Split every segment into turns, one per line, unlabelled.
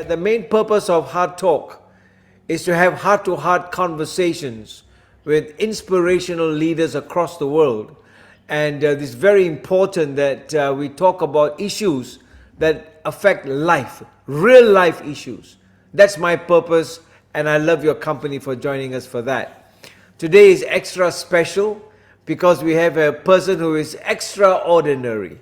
The main purpose of Heart Talk is to have heart-to-heart conversations with inspirational leaders across the world. And it's very important that we talk about issues that affect life, real life issues. That's my purpose, and I love your company for joining us for that. Today is extra special because we have a person who is extraordinary.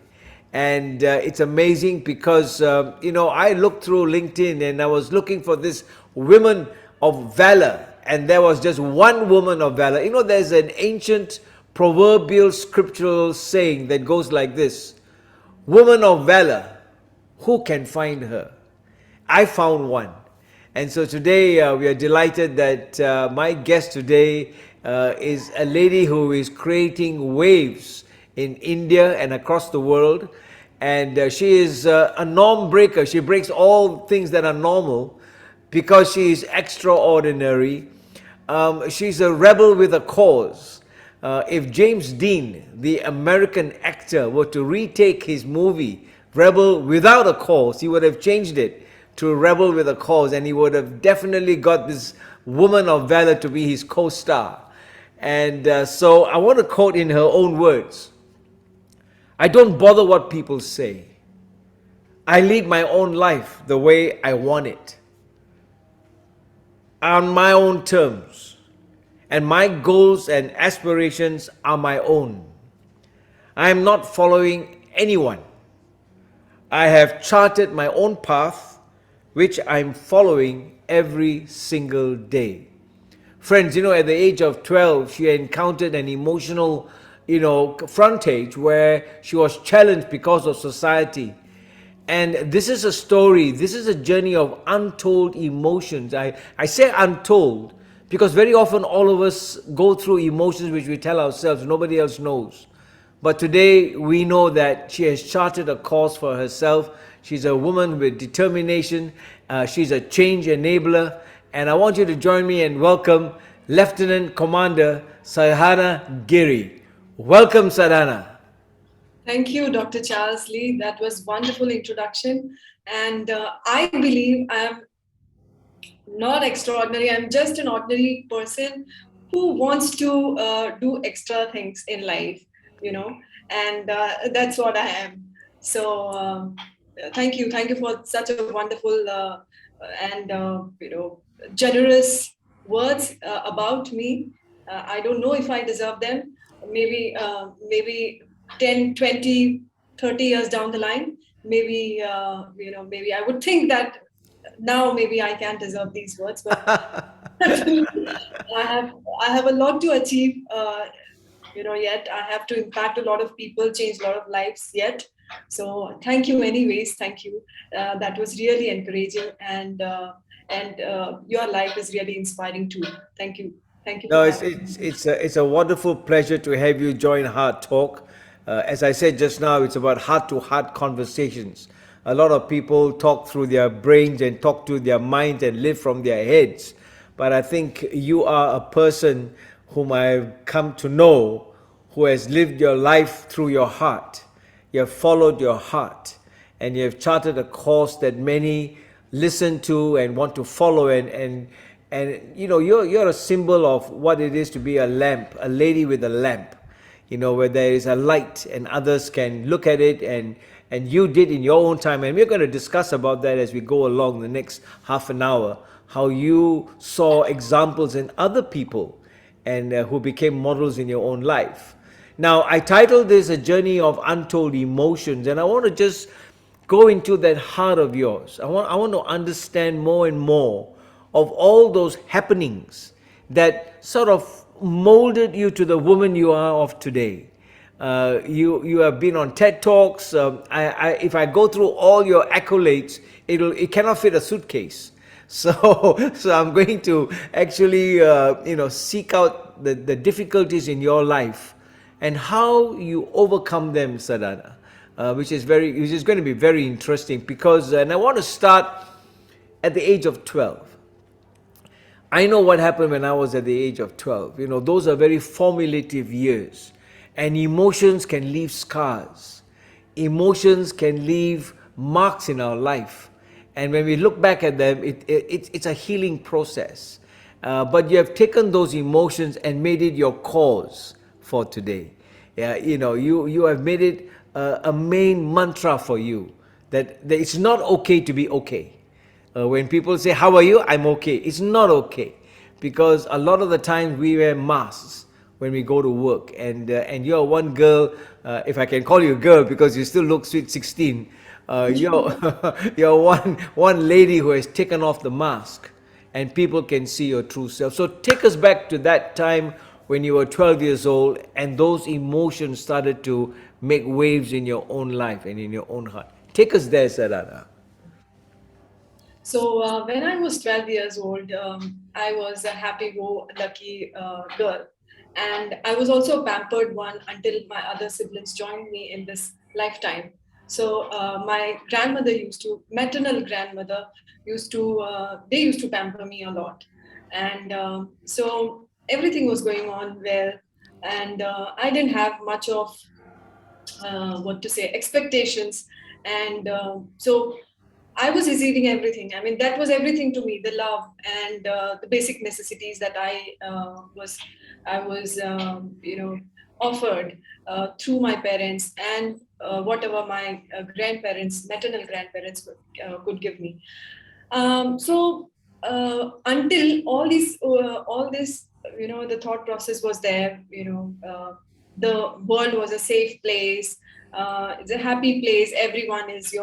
And it's amazing because, I looked through LinkedIn and I was looking for this women of valor. And there was just one woman of valor. There's an ancient proverbial scriptural saying that goes like this: woman of valor, who can find her? I found one. And so today we are delighted that my guest today is a lady who is creating waves in India and across the world. And she is a norm breaker. She breaks all things that are normal because she is extraordinary. She's a rebel with a cause. If James Dean, the American actor, were to retake his movie Rebel Without a Cause, he would have changed it to Rebel with a Cause, and he would have definitely got this woman of valor to be his co-star. And so I want to quote in her own words: I don't bother what people say. I lead my own life the way I want it, on my own terms, and my goals and aspirations are my own. I am not following anyone. I have charted my own path, which I'm following every single day. Friends, at the age of 12, she encountered an emotional, frontage where she was challenged because of society. And this is a story, this is a journey of untold emotions. I say untold because very often all of us go through emotions which we tell ourselves, nobody else knows. But today we know that she has charted a course for herself. She's a woman with determination. She's a change enabler. And I want you to join me and welcome Lieutenant Commander Sadhana Giri. Welcome, Sadhana.
Thank you, Dr. Charles Lee. That was wonderful introduction. And I believe I am not extraordinary. I'm just an ordinary person who wants to do extra things in life, and that's what I am. So thank you. Thank you for such a wonderful and, generous words about me. I don't know if I deserve them. Maybe 10, 20, 30 years down the line, maybe I would think that now maybe I can deserve these words, but I have a lot to achieve. Yet I have to impact a lot of people, change a lot of lives yet. So thank you, anyways. Thank you. That was really encouraging, and your life is really inspiring too. Thank you. Thank you
No,
for
it's
having
it's
me.
it's a, it's a wonderful pleasure to have you join Heart Talk. As I said just now, it's about heart-to-heart conversations. A lot of people talk through their brains and talk to their minds and live from their heads. But I think you are a person whom I've come to know who has lived your life through your heart. You have followed your heart and you have charted a course that many listen to and want to follow, and you're a symbol of what it is to be a lamp, a lady with a lamp, where there is a light and others can look at it, and you did in your own time. And we're going to discuss about that as we go along the next half an hour, how you saw examples in other people and who became models in your own life. Now, I titled this A Journey of Untold Emotions, and I want to just go into that heart of yours. I want to understand more and more of all those happenings that sort of molded you to the woman you are of today. You have been on TED Talks. If I go through all your accolades, it cannot fit a suitcase. So I'm going to actually seek out the difficulties in your life and how you overcome them, Sadhana, which is going to be very interesting because, and I want to start at the age of 12. I know what happened when I was at the age of 12. Those are very formative years, and emotions can leave scars. Emotions can leave marks in our life. And when we look back at them, it's a healing process. But you have taken those emotions and made it your cause for today. Yeah, you have made it a main mantra for you that it's not okay to be okay. When people say, "How are you?" I'm okay. It's not okay, because a lot of the time we wear masks when we go to work, and you're one girl, if I can call you a girl because you still look sweet 16. You're you're one lady who has taken off the mask, and people can see your true self. So take us back to that time when you were 12 years old and those emotions started to make waves in your own life and in your own heart. Take us there, Sadhana.
So when I was 12 years old, I was a happy-go-lucky girl, and I was also a pampered one until my other siblings joined me in this lifetime. So my grandmother maternal grandmother they used to pamper me a lot, and so everything was going on well, and I didn't have much of what to say expectations, and so I was receiving everything. I mean, that was everything to me: the love and the basic necessities that I was offered through my parents, and whatever my grandparents, maternal grandparents, could give me. So until all this, the thought process was there. The world was a safe place. It's a happy place. Everyone is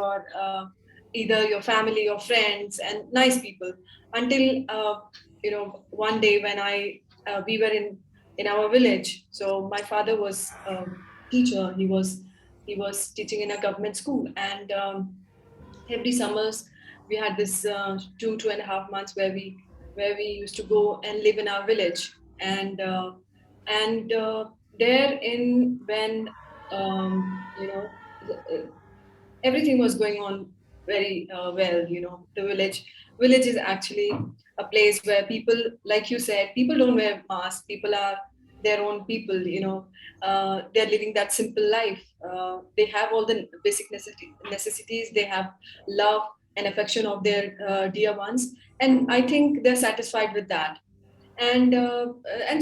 either your family or friends and nice people. Until one day when I we were in our village. So my father was a teacher. He was teaching in a government school, and every summers we had this 2.5 months where we used to go and live in our village, and there in when you know everything was going on very well. The village is actually a place where people, like you said, people don't wear masks. People are their own people. They're living that simple life. They have all the basic necessities. They have love and affection of their dear ones, and I think they're satisfied with that. And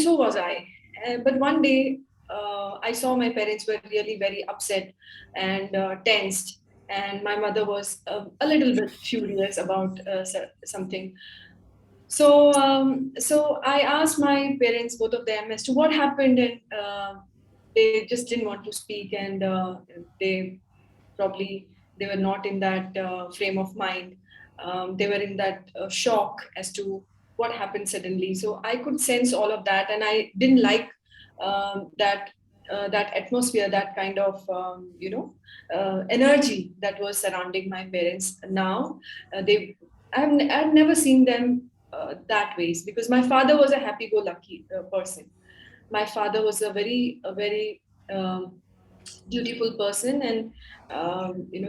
so was I. But one day, I saw my parents were really very upset and tensed, and my mother was a little bit furious about something. So I asked my parents, both of them, as to what happened, and they just didn't want to speak, and they probably they were not in that frame of mind. They were in that shock as to what happened suddenly. So I could sense all of that, and I didn't like that atmosphere, that kind of energy that was surrounding my parents. Now they I've never seen them that ways, because my father was a happy-go-lucky person. My father was a very dutiful person, and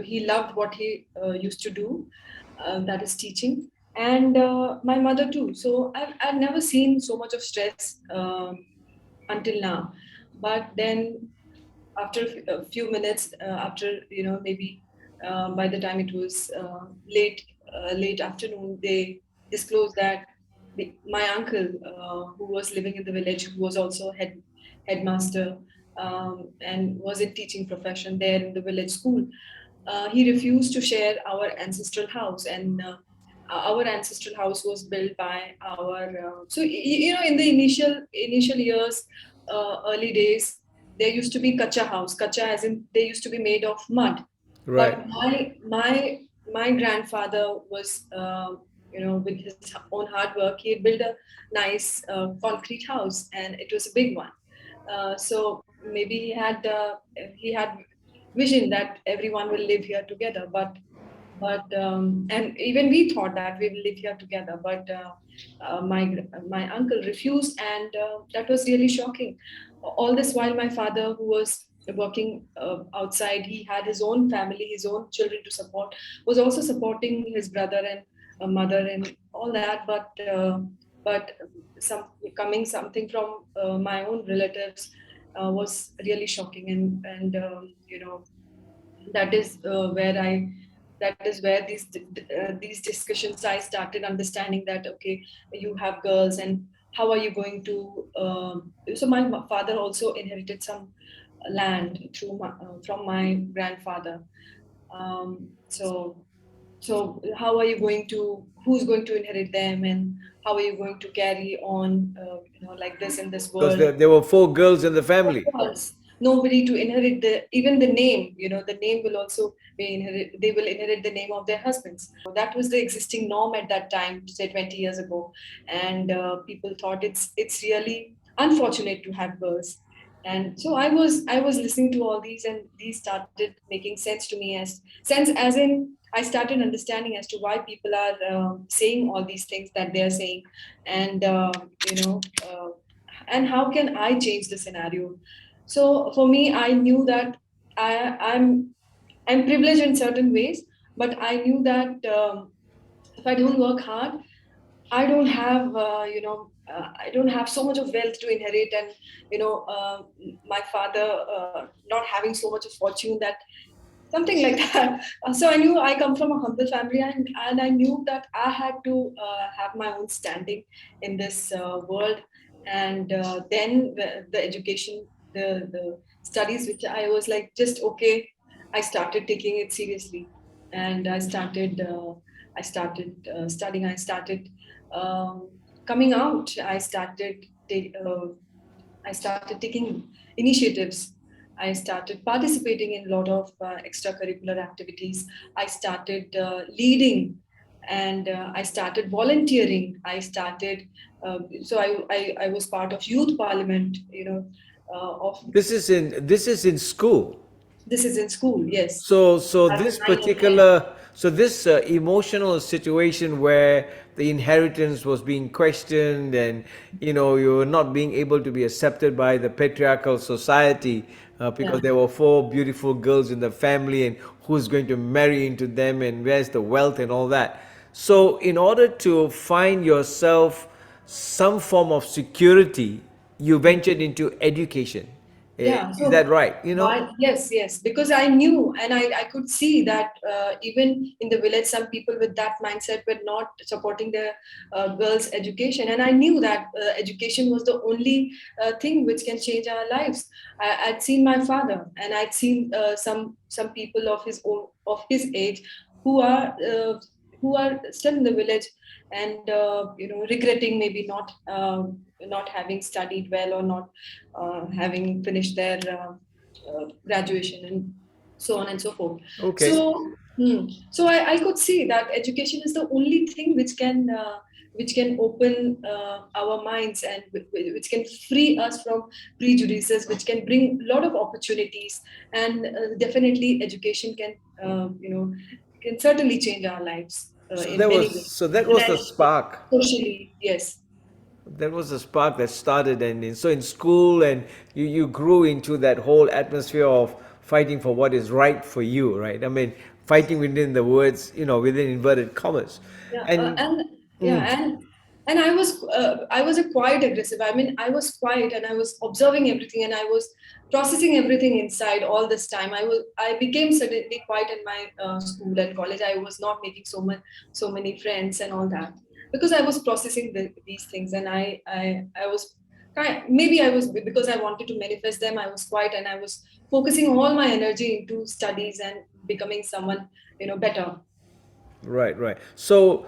he loved what he used to do, that is teaching, and my mother too. So I've never seen so much of stress until now. But then after a few minutes, after maybe by the time it was late afternoon, they disclosed that my uncle, who was living in the village, who was also headmaster, and was in teaching profession there in the village school, he refused to share our ancestral house. And our ancestral house was built by our in the initial years, early days, there used to be kacha house. Kacha as in they used to be made of mud.
Right.
But my grandfather was with his own hard work, he had built a nice concrete house, and it was a big one. So maybe he had vision that everyone will live here together. But and even we thought that we will live here together, but my uncle refused, and that was really shocking. All this while, my father, who was working outside, he had his own family, his own children to support, was also supporting his brother and mother and all that. But some coming something from my own relatives was really shocking, and that is where I That is where these discussions, I started understanding that, okay, you have girls, and how are you going to so my father also inherited some land from my grandfather. So how are you going to, who's going to inherit them, and how are you going to carry on, like this in this
Because
world?
there were four girls in the
Of
family.
course, nobody to inherit the, even the name. The name will also be inherit. They will inherit the name of their husbands. That was the existing norm at that time, say 20 years ago, and people thought it's really unfortunate to have girls. And so I was listening to all these, and these started making sense to me, as in I started understanding as to why people are saying all these things that they are saying, and you know. And how can I change the scenario? So for me, I knew that I'm privileged in certain ways, but I knew that if I don't work hard, I don't have I don't have so much of wealth to inherit, and my father not having so much of fortune, that something like that. So I knew I come from a humble family, and I knew that I had to have my own standing in this world. And then the education, the studies, which I was like just okay, I started taking it seriously, and I started studying. I started um, coming out. I started taking initiatives. I started participating in a lot of extracurricular activities. I started leading, and I started volunteering. I was part of youth parliament, of
This is in school.
this is in school, yes.
So
After
this
9 and 10.
particular, so this emotional situation where the inheritance was being questioned, and you were not being able to be accepted by the patriarchal society, because
Yeah.
there were four beautiful girls in the family, and who's going to marry into them, and where's the wealth and all that. So in order to find yourself some form of security, you ventured into education.
Yeah,
Is
so
that right?
why? Yes, yes, because I knew, and I could see that even in the village, some people with that mindset were not supporting their girls' education, and I knew that education was the only thing which can change our lives. I'd seen my father, and I'd seen some people of his age who are uh, who are still in the village, and regretting maybe not having studied well, or not having finished their graduation, and so on and so forth.
Okay.
So I could see that education is the only thing which can open our minds, and which can free us from prejudices, which can bring a lot of opportunities, and definitely education can certainly change our lives in many ways,
So that was the
financially,
spark.
socially, yes.
That was the spark that started, and so in school, and you grew into that whole atmosphere of fighting for what is right for you, right? I mean, fighting within the words, within inverted commas,
Yeah,
and
and yeah,
mm,
and I was a quite aggressive. I mean, I was quiet, and I was observing everything, and I was processing everything inside all this time. I became suddenly quiet in my school and college. I was not making so many friends and all that, because I was processing these things, and I was maybe I was, because I wanted to manifest them. I was quiet, and I was focusing all my energy into studies and becoming someone better.
right, right. So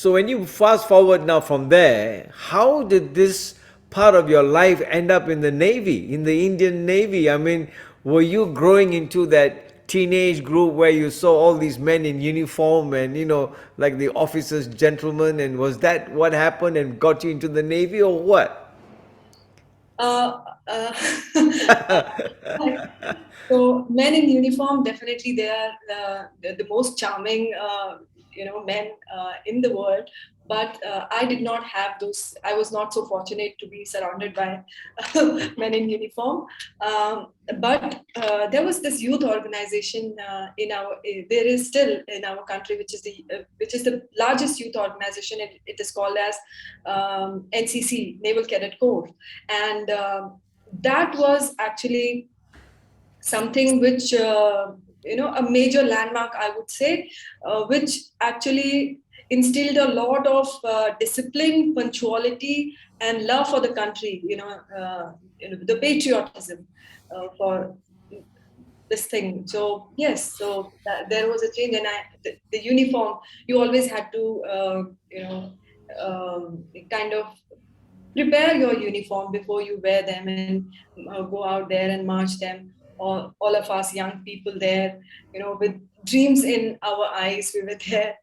when you fast forward now from there, how did this part of your life end up in the Navy, in the Indian Navy? I mean, were you growing into that teenage group where you saw all these men in uniform, and like the officers, gentlemen, and was that what happened and got you into the Navy, or what?
Uh, uh, so men in uniform, definitely they are the most charming men in the world. But I did not have those. I was not so fortunate to be surrounded by men in uniform. But there was this youth organization there is still in our country, which is the largest youth organization. It is called as NCC, Naval Cadet Corps, and that was actually something which a major landmark, I would say, which actually instilled a lot of discipline, punctuality, and love for the country. The patriotism for this thing. So yes, so there was a change, and the uniform, you always had to kind of prepare your uniform before you wear them, and go out there and march them. All of us young people there, with dreams in our eyes, we were there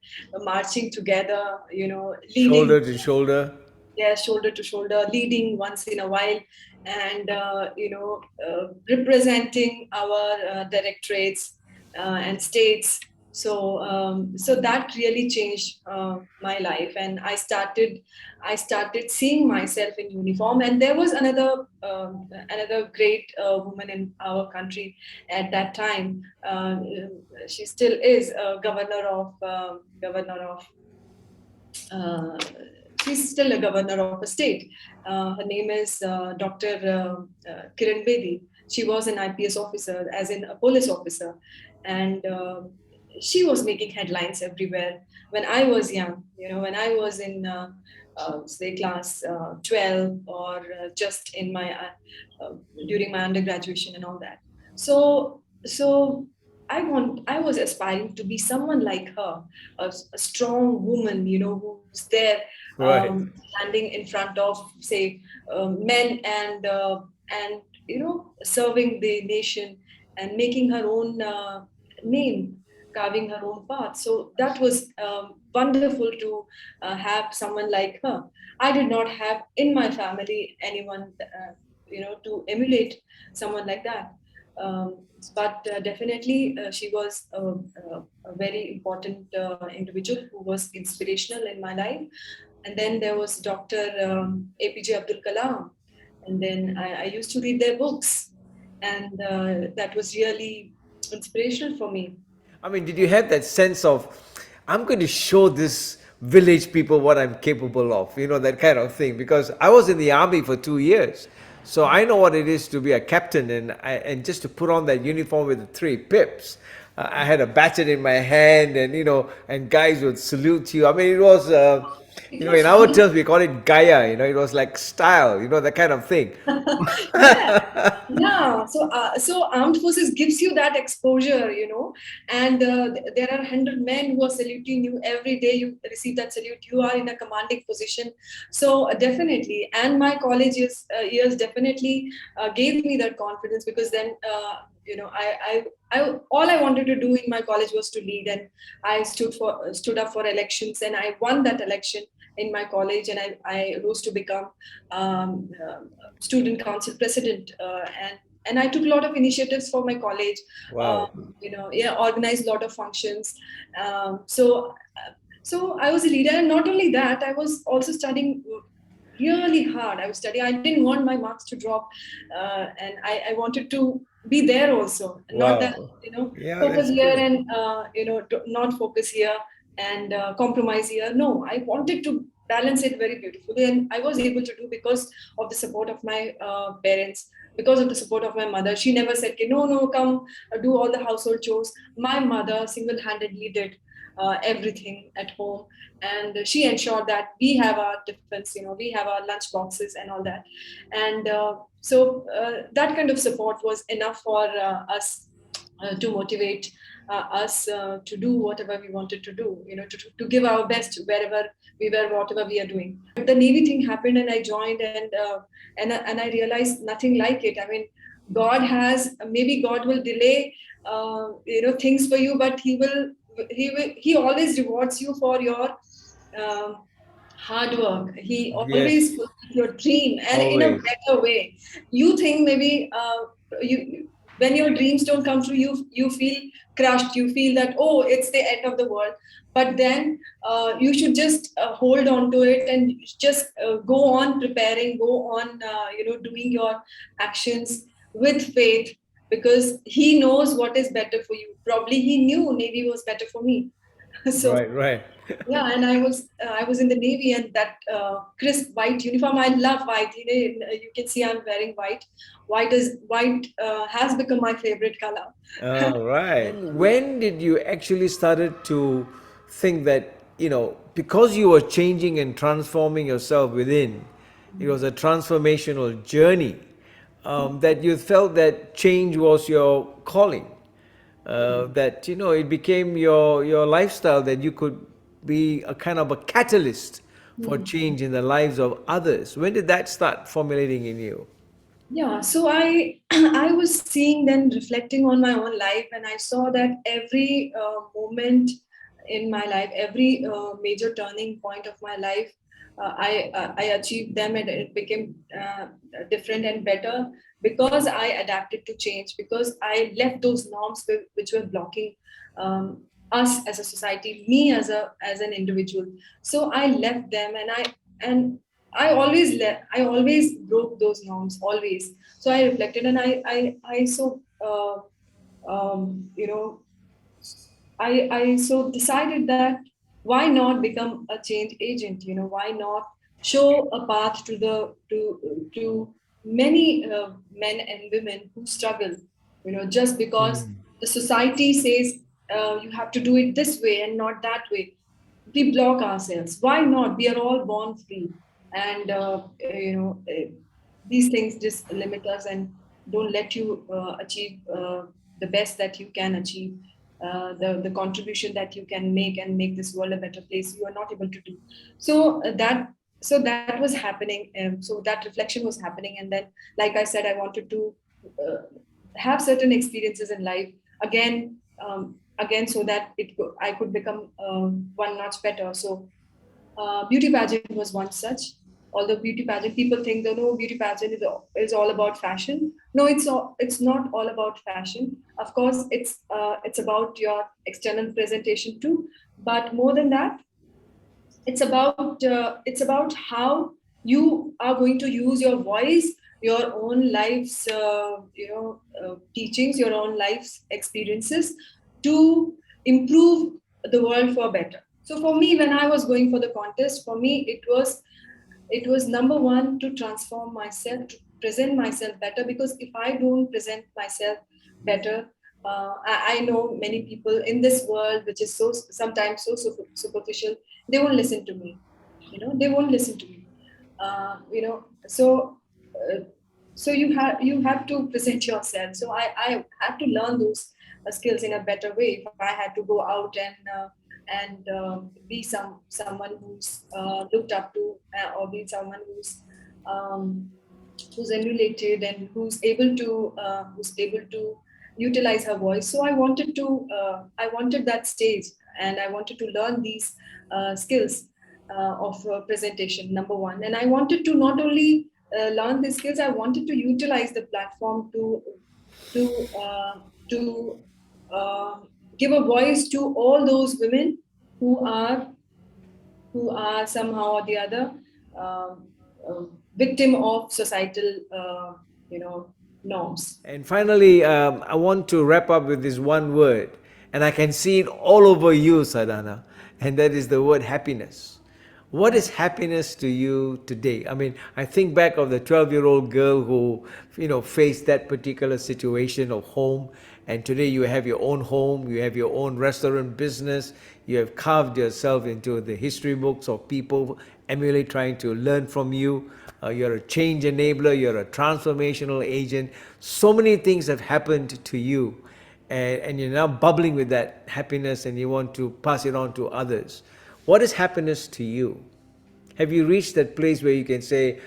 marching together,
Shoulder
leading,
to shoulder.
yeah, shoulder to shoulder, leading once in a while, and representing our directorates and states. So that really changed my life, and I started seeing myself in uniform. And there was another great woman in our country at that time. She still is governor of uh, she's still a governor of a state. Her name is Dr. Kiran Bedi. She was an IPS officer, as in a police officer, and she was making headlines everywhere when I was young. When I was in say class 12, or just in my during my undergraduation and all that. So I was aspiring to be someone like her, a strong woman, who's there,
Right.
standing in front of, say, men, and serving the nation, and making her own name, carving her own path. So that was wonderful to have someone like her. I did not have in my family anyone, to emulate someone like that. But definitely, she was a very important individual who was inspirational in my life. And then there was Dr. APJ Abdul Kalam. And then I used to read their books. And that was really inspirational for me.
I mean, did you have that sense of, I'm going to show this village people what I'm capable of, that kind of thing? Because I was in the army for 2 years. So I know what it is to be a captain, and just to put on that uniform with the three pips. I had a baton in my hand, and guys would salute you. I mean, it was,
It
in
was
our
fun.
terms, we call it Gaya, it was like style, that kind of thing.
Yeah, yeah. So armed forces gives you that exposure, and there are 100 men who are saluting you every day. You receive that salute. You are in a commanding position. So definitely, and my college years definitely gave me that confidence, because then all I wanted to do in my college was to lead, and I stood up for elections, and I won that election in my college, and I rose to become um, uh, student council president, and I took a lot of initiatives for my college.
Wow.
Yeah, organized a lot of functions. So I was a leader, and not only that, I was also studying really hard. I was studying. I didn't want my marks to drop, and I wanted to be there also, not that
Wow. Yeah,
focus
that's
here
good.
and not focus here, and compromise here. No, I wanted to balance it very beautifully, and I was able to do, because of the support of my parents, because of the support of my mother. She never said, "Okay, no, no, come do all the household chores." My mother single-handedly did everything at home, and she ensured that we have our tiffins, we have our lunch boxes and all that. And that kind of support was enough for us to motivate us to do whatever we wanted to do, to give our best wherever we were, whatever we are doing. But the Navy thing happened, and I joined, and I realized nothing like it. I mean, maybe God will delay things for you, but he always rewards you for your um, hard work. He always
Yes,
fulfills your dream, and in a
always.
better way. You think maybe when your dreams don't come true, you feel crushed. You feel that, oh, it's the end of the world. But then you should just hold on to it, and just go on preparing, go on doing your actions with faith, because he knows what is better for you. Probably he knew Navy was better for me. So
Right, right.
yeah, and I was in the navy, and that crisp white uniform. I love white. You can see I'm wearing white. White has become my favorite color.
All right. And when did you actually started to think that, because you were changing and transforming yourself within, it was a transformational journey, that you felt that change was your calling, that, it became your lifestyle, that you could be a kind of a catalyst for
Hmm.
change in the lives of others. When did that start formulating in you?
Yeah, so I I was seeing then reflecting on my own life, and I saw that every moment in my life, every major turning point of my life, I achieved them, and it became different and better because I adapted to change, because I left those norms which were blocking us as a society, me as an individual. So I left them, and I always broke those norms, always. So I reflected, and I so you know I so decided that why not become a change agent? Why not show a path to many men and women who struggle? Just because the society says you have to do it this way and not that way, we block ourselves. Why not? We are all born free, and these things just limit us and don't let you achieve the best that you can achieve, the contribution that you can make and make this world a better place. You are not able to do so. That was happening. So that reflection was happening, and then, like I said, I wanted to uh, have certain experiences in life again, so that I could become one notch better. So beauty pageant was one such. Although beauty pageant, people think that no, beauty pageant is all about fashion. No, it's not all about fashion. Of course, it's about your external presentation too. But more than that, it's about how you are going to use your voice, your own life's teachings, your own life's experiences to improve the world for better. So for me, when I was going for the contest, for me it was number one, to transform myself, to present myself better, because if I don't present myself better, I know many people in this world, which is so sometimes so superficial, they won't listen to me. They won't listen to me. So uh, you have to present yourself. So I had to learn those skills in a better way. If I had to go out and be someone who's looked up to, or be someone um, who's emulated and who's able to utilize her voice. So I wanted that stage, and I wanted to learn these skills of presentation, number one. And I wanted to not only learn these skills, I wanted to utilize the platform to uh, to uh, give a voice to all those women who are who are somehow or the other um, victim of societal norms.
And finally, I want to wrap up with this one word, and I can see it all over you, Sadhana, and that is the word happiness. What is happiness to you today? I mean, I think back of the 12-year-old girl who, faced that particular situation of home, and today you have your own home, you have your own restaurant business, you have carved yourself into the history books of people emulate trying to learn from you. You're a change enabler, you're a transformational agent. So many things have happened to you, and you're now bubbling with that happiness and you want to pass it on to others. What is happiness to you? Have you reached that place where you can say,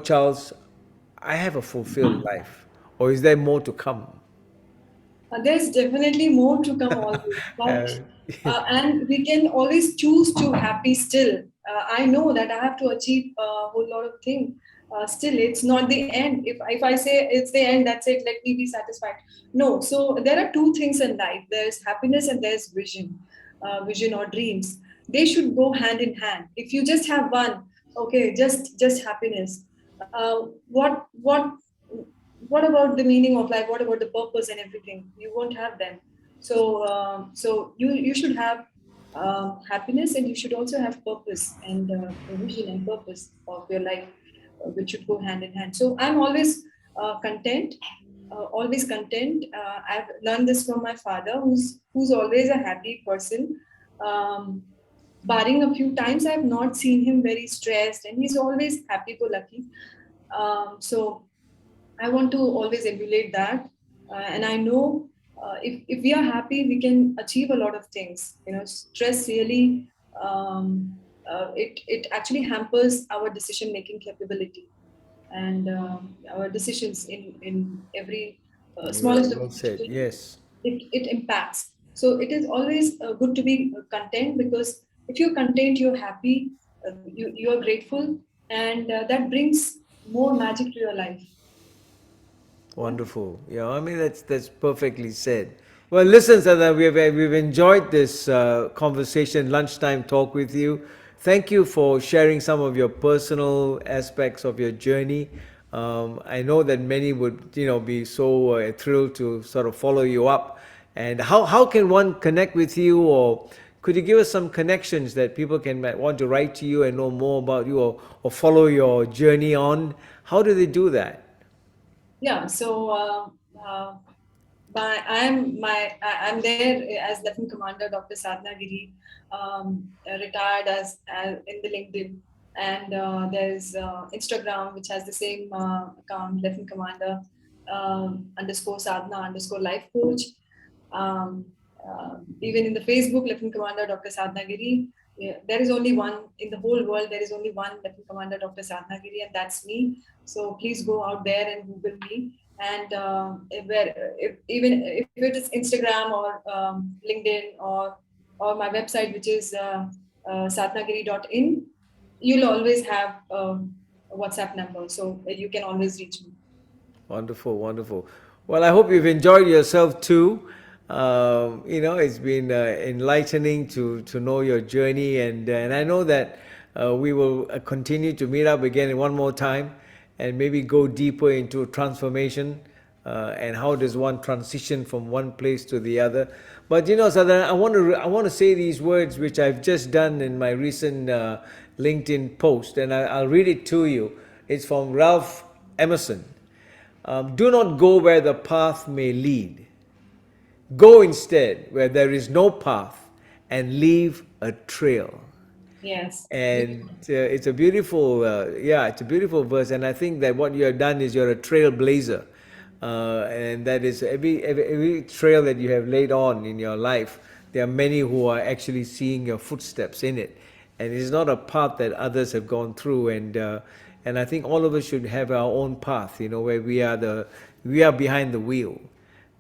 Charles, I have a fulfilled life? Or is there more to come?
There's definitely more to come always, but
Uh,
and we can always choose to happy still. I know that I have to achieve a whole lot of things. Still, it's not the end. If I say it's the end, that's it. Let me be satisfied. No. So there are two things in life. There's happiness and there's vision, vision or dreams. They should go hand in hand. If you just have one, okay, just happiness. What about the meaning of life? What about the purpose and everything? You won't have them. So you should have happiness, and you should also have purpose and a vision and purpose of your life, which should go hand in hand. So I'm always content, always content. I've learned this from my father, who's always a happy person. Um, Barring a few times, I've not seen him very stressed, and he's always happy-go-lucky. So I want to always emulate that. And I know if we are happy, we can achieve a lot of things. Stress really, it actually hampers our decision making capability and our decisions in every
Well,
smallest of
well said.
decisions.
Yes.
It impacts. So it is always good to be content, because if you're content, you're happy, you are grateful, and that brings more magic to your life. Yeah.
Wonderful. Yeah, I mean that's perfectly said. Well, listen, Sada, we've enjoyed this conversation, lunchtime talk with you. Thank you for sharing some of your personal aspects of your journey. I know that many would, be so thrilled to sort of follow you up. And how can one connect with you, or could you give us some connections that people can want to write to you and know more about you, or follow your journey on? How do they do that?
Yeah, so I'm there as Lieutenant Commander Dr. Sadhana Giri, retired as in the LinkedIn, and there's Instagram, which has the same account, Lieutenant Commander underscore Sadhana underscore life coach. Um, Even in the Facebook, Lieutenant Commander Dr. Sadhana Giri. Yeah, there is only one in the whole world. There is only one Lieutenant Commander Dr. Sadhana Giri, and that's me. So please go out there and Google me. And even if it is Instagram or LinkedIn or my website, which is sadhanagiri.in, you'll always have a WhatsApp number, so you can always reach me.
Wonderful, wonderful. Well, I hope you've enjoyed yourself too. It's been enlightening to know your journey, and I know that we will continue to meet up again one more time, and maybe go deeper into transformation, and how does one transition from one place to the other. But Sadhana, I want to say these words which I've just done in my recent LinkedIn post, and I'll read it to you. It's from Ralph Emerson. Do not go where the path may lead. Go instead where there is no path and leave a trail.
Yes.
And it's a beautiful, it's a beautiful verse. And I think that what you have done is you're a trailblazer. And that is every trail that you have laid on in your life, there are many who are actually seeing your footsteps in it. And it's not a path that others have gone through. And I think all of us should have our own path, where we are behind the wheel,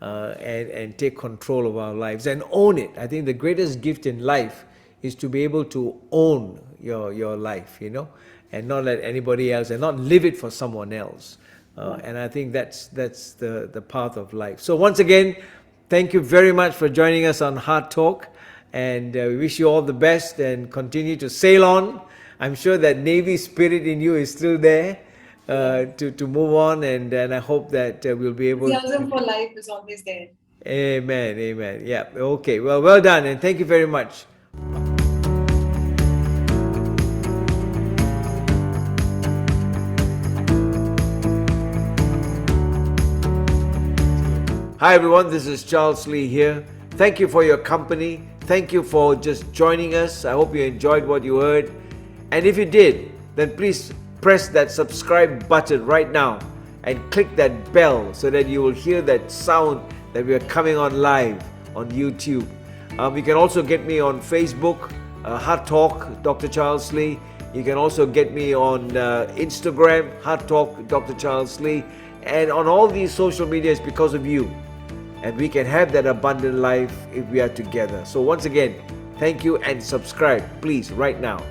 and take control of our lives and own it. I think the greatest gift in life is to be able to own your life, and not let anybody else, and not live it for someone else. And I think that's the path of life. So once again, thank you very much for joining us on Heart Talk, and we wish you all the best and continue to sail on. I'm sure that Navy spirit in you is still there, to move on, and I hope that we'll be able
Enthusiasm
to.
for life is always there.
Amen, amen. Yeah, okay. Well done, and thank you very much. Hi everyone, this is Charles Lee here. Thank you for your company. Thank you for just joining us. I hope you enjoyed what you heard. And if you did, then please press that subscribe button right now and click that bell so that you will hear that sound that we are coming on live on YouTube. You can also get me on Facebook, Heart Talk, Dr. Charles Lee. You can also get me on Instagram, Heart Talk, Dr. Charles Lee. And on all these social medias because of you. And we can have that abundant life if we are together. So once again, thank you, and subscribe, please, right now.